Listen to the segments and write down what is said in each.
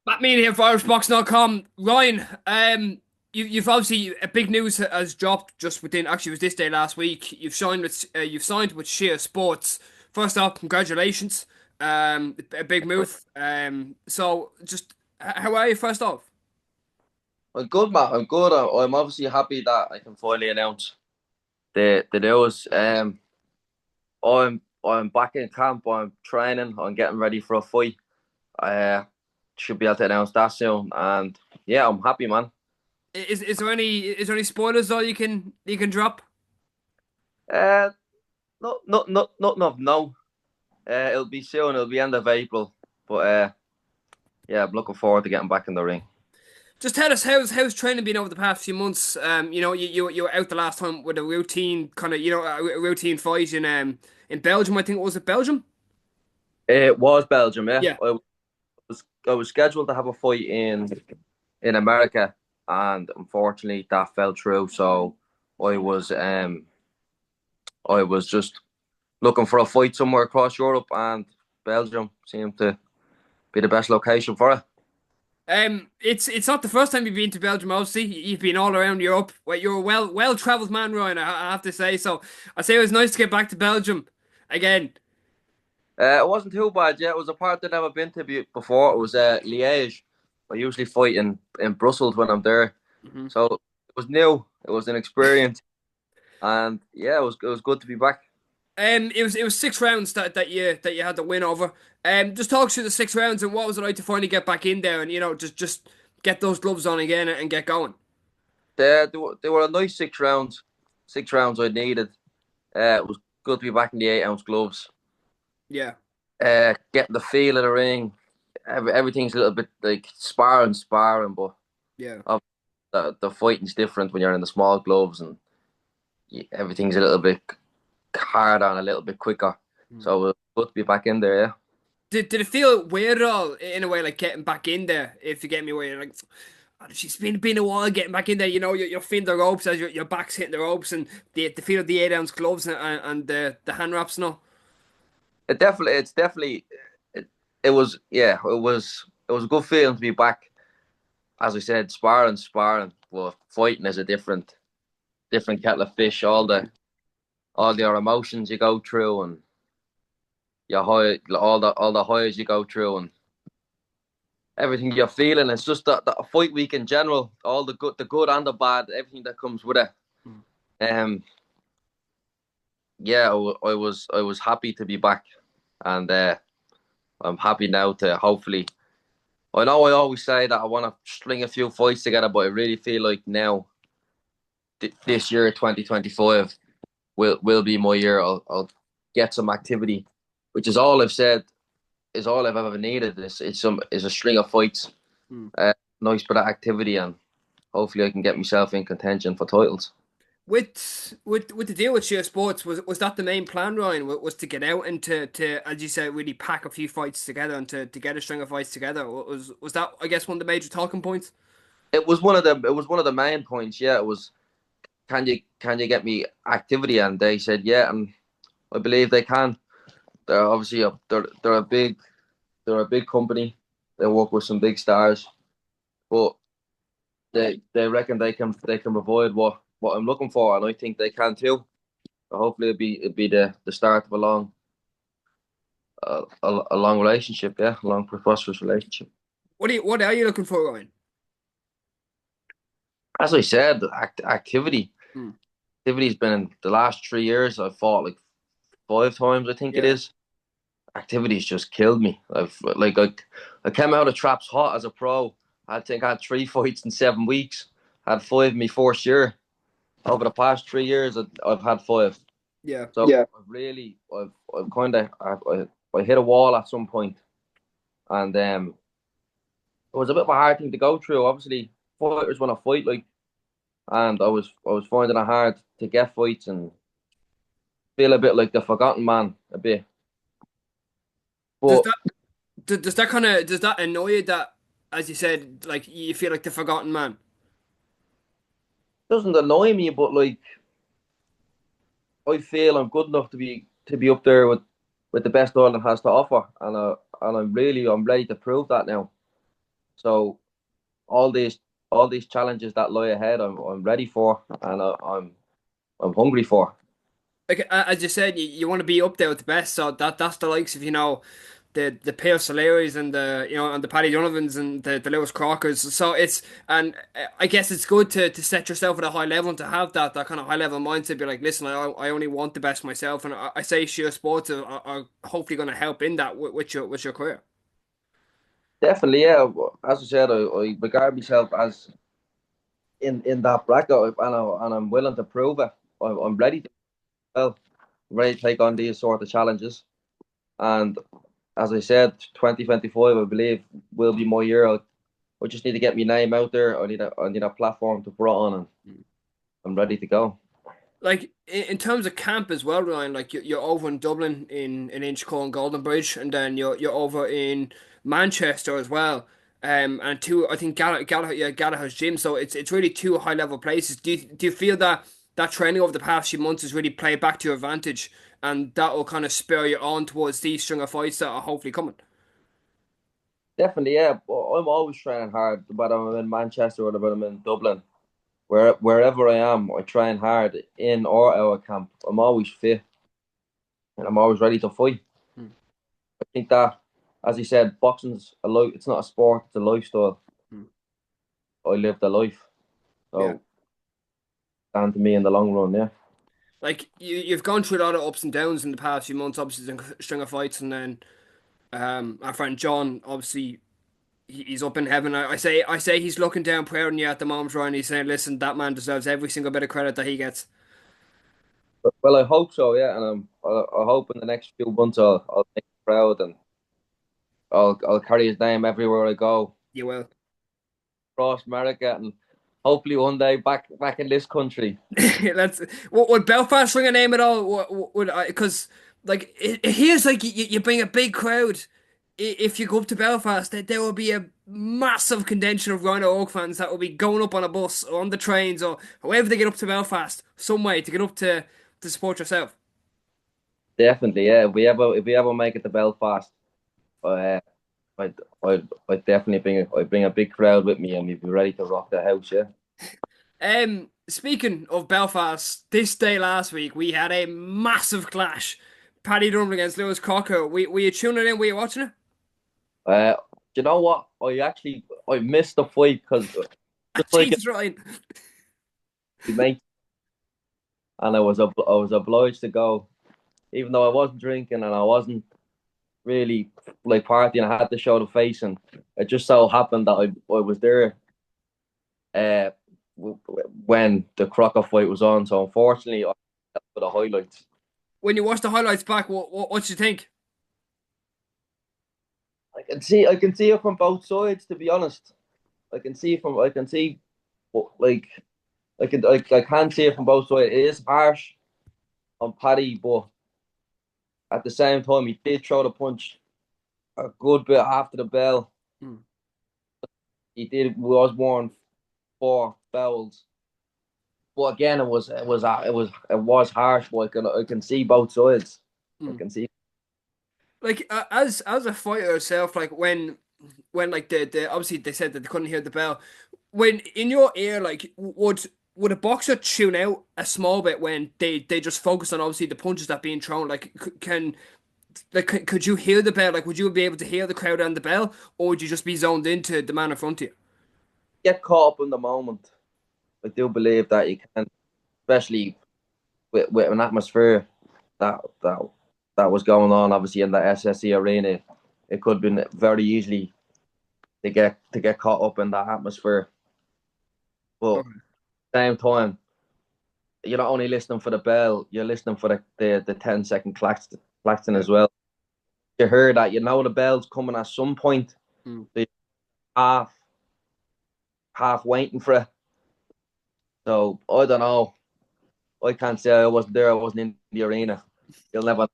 Matt Meany here for IrishBoxingCom. Ryan, you've obviously a big news has dropped just within. Actually, it was this day last week. You've signed with Shea Sports. First off, congratulations. A big move. So just how are you? First off, I'm good, Matt. I'm good. I'm obviously happy that I can finally announce the news. I'm back in camp. I'm training. I'm getting ready for a fight. I should be able to announce that soon. And yeah, I'm happy, man. is there any spoilers though you can drop? Uh, nothing of no. It'll be soon. It'll be end of April. But yeah, I'm looking forward to getting back in the ring. Just tell us how's training been over the past few months. You were out the last time with a routine kind of a routine fight in Belgium. I think was it Belgium? It was Belgium, yeah. Yeah. I was scheduled to have a fight in America, and unfortunately that fell through. So I was um I was just looking for a fight somewhere across Europe, and Belgium seemed to be the best location for it. It's not the first time you've been to Belgium. Obviously, you've been all around Europe. Well, you're a well traveled man, Ryan. I have to say. So I say it was nice to get back to Belgium again. It wasn't too bad. Yeah, it was a part that I've never been to before. It was Liège. I usually fight in Brussels when I'm there, Mhm. so it was new. It was an experience, and yeah, it was good to be back. It was 6 rounds that you had to win over. Just talk through the 6 rounds and what was it like to finally get back in there and just get those gloves on again and get going. They were a nice 6 rounds. 6 rounds I needed. It was good to be back in the 8 ounce gloves. Yeah. Getting the feel of the ring. Everything's a little bit like sparring, but Yeah. the fighting's different when you're in the small gloves, and everything's a little bit harder and a little bit quicker. Mm. So it was good to be back in there. Yeah, Did it feel weird at all in a way like getting back in there? If you get me, where you're like, oh, she's been a while getting back in there. You're feeling the ropes as your back's hitting the ropes and the feel of the 8 ounce gloves and the hand wraps and all. it was yeah, it was a good feeling to be back. As I said, sparring, but fighting is a different kettle of fish. All your emotions you go through, and your high, all the highs you go through, and everything you're feeling. It's just that fight week in general, all the good and the bad, everything that comes with it. Mm. Um, yeah, I was happy to be back, and I'm happy now to hopefully. I know I always say that I want to string a few fights together, but I really feel like now, this year, 2025, will be my year. I'll get some activity, which is all I've said is all I've ever needed. Is a string of fights, Mm. uh, nice bit of activity, and hopefully I can get myself in contention for titles. With the deal with Shea Sports, was that the main plan, Ryan? Was to get out and to as you said, really pack a few fights together and to get a string of fights together? Was that, I guess, one of the major talking points? It was one of the main points. Yeah, it was. Can you get me activity? And they said yeah, and I believe they can. They're obviously they're a big company. They work with some big stars, but they reckon they can provide what I'm looking for, and I think they can too. So hopefully it'll be the start of a long relationship, yeah, a long prosperous relationship. What are you looking for, Ryan? As I said, activity. Hmm. Activity's been in the last 3 years. I've fought like 5 times, I think it Yeah. is. Activity's just killed me. I came out of traps hot as a pro. I think I had 3 fights in 7 weeks. Had five in my first year. Over the past 3 years, I've had five. Yeah. So yeah, I've kind of I hit a wall at some point, and it was a bit of a hard thing to go through. Obviously, fighters want to fight, like, and I was finding it hard to get fights and feel a bit like the forgotten man a bit. Does But that does that annoy you that, as you said, like you feel like the forgotten man? it doesn't annoy me, but like I feel I'm good enough to be up there with the best Ireland has to offer, and I'm ready to prove that now. So all these all these challenges that lie ahead, I'm ready for, and I'm hungry for. Like as you said, you want to be up there with the best. So that's the likes of the Pierce O'Learys and and the Paddy Donovans and the Lewis Crockers. So it's and I guess it's good to set yourself at a high level and to have that kind of high level mindset. Be like, listen, I only want the best myself, and I say sheer sports are hopefully going to help in that with your career. Definitely, yeah. As I said, I regard myself as in that bracket, and I'm willing to prove it. I'm ready to well, ready to take on these sort of challenges. And as I said, 2025, I believe, will be my year. I just need to get my name out there. I need a platform to put it on, and I'm ready to go. Like in terms of camp as well, Ryan. Like you're over in Dublin in Inchicore and Golden Bridge, and then you're over in Manchester as well. And two, I think Gallagher's gym. So it's really two high level places. Do you feel that that training over the past few months has really played back to your advantage, and that will kind of spur you on towards these string of fights that are hopefully coming? Definitely, yeah. But I'm always training hard, whether I'm in Manchester or whether I'm in Dublin. Wherever I am, I train hard in or out of camp. I'm always fit and I'm always ready to fight. Hmm. I think that, as you said, boxing's a life. It's not a sport; it's a lifestyle. Hmm. I live the life, Yeah. so stand to me in the long run. Yeah, Like you've gone through a lot of ups and downs in the past few months, obviously, string of fights, and then our friend John, obviously, he's up in heaven. I say he's looking down prayer on you at the moment, Ryan. He's saying, listen, that man deserves every single bit of credit that he gets. well, I hope so. Yeah, and I hope in the next few months I'll make him proud and I'll carry his name everywhere I go You will. across America and hopefully one day back in this country. Let's. Would Belfast ring a name at all? Would I? Because like it here's like you bring a big crowd. If you go up to Belfast, there will be a massive contingent of Rhino Oak fans that will be going up on a bus or on the trains or however they get up to Belfast, some way to get up to support yourself. Definitely, yeah. If we ever make it to Belfast, uh, I'd definitely bring a big crowd with me, and we'd be ready to rock the house. Yeah. Speaking of Belfast, this day last week we had a massive clash. Paddy Dunham against Lewis Crocker. Were you tuning in? Were you watching it? Do you know what? I missed the fight because just like Jesus, Ryan. it, mate, and I was obliged to go, even though I wasn't drinking and I wasn't really like partying. I had to show the face, and it just so happened that I was there uh when the Crocker fight was on. So unfortunately, I for the highlights. When you watch the highlights back, what do you think? I can see it from both sides. To be honest, I can see, like I can see it from both sides. It is harsh on Paddy, but at the same time, he did throw the punch a good bit after the bell. Hmm. He was warned four fouls, but again, it was harsh. But I can see both sides. I Hmm. can see. Like as a fighter yourself, like when like the obviously they said that they couldn't hear the bell. When in your ear, like would a boxer tune out a small bit when they just focus on obviously the punches that being thrown? Like can could you hear the bell? Like would you be able to hear the crowd and the bell, or would you just be zoned into the man in front of you? Get caught up in the moment. I do believe that you can, especially with an atmosphere that that that was going on, obviously in the SSE arena. It could have been very easily to get caught up in that atmosphere. But at Okay. the same time, you're not only listening for the bell, you're listening for the 10-second klaxon Yeah. as well. You hear that, you know the bell's coming at some point. Mm. So you're half half waiting for it. So I don't know. I can't say I wasn't there. I wasn't in the arena. You'll never.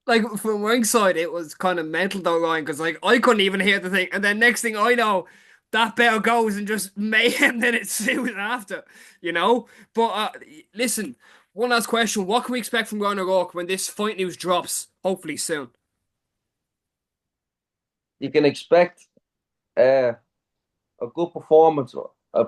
Like from ringside, it was kind of mental though, Ryan, because like I couldn't even hear the thing, and then next thing I know, that bell goes and just mayhem. Then it ensues after, you know. But listen, one last question: what can we expect from Ryan O'Rourke when this fight news drops? Hopefully soon. You can expect. Uh, a good performance, a,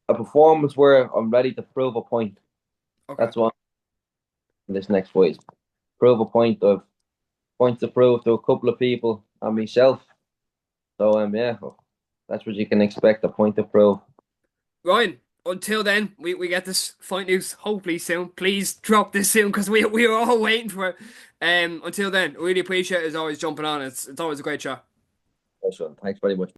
a performance where I'm ready to prove a point. Okay. That's what this next fight is. Prove a point of point to prove to a couple of people and myself. So yeah, that's what you can expect, a point to prove. Ryan, until then, we get this fight news hopefully soon. Please drop this soon because we are all waiting for it. Until then, really appreciate it as always jumping on. It's always a great chat. Thanks very much.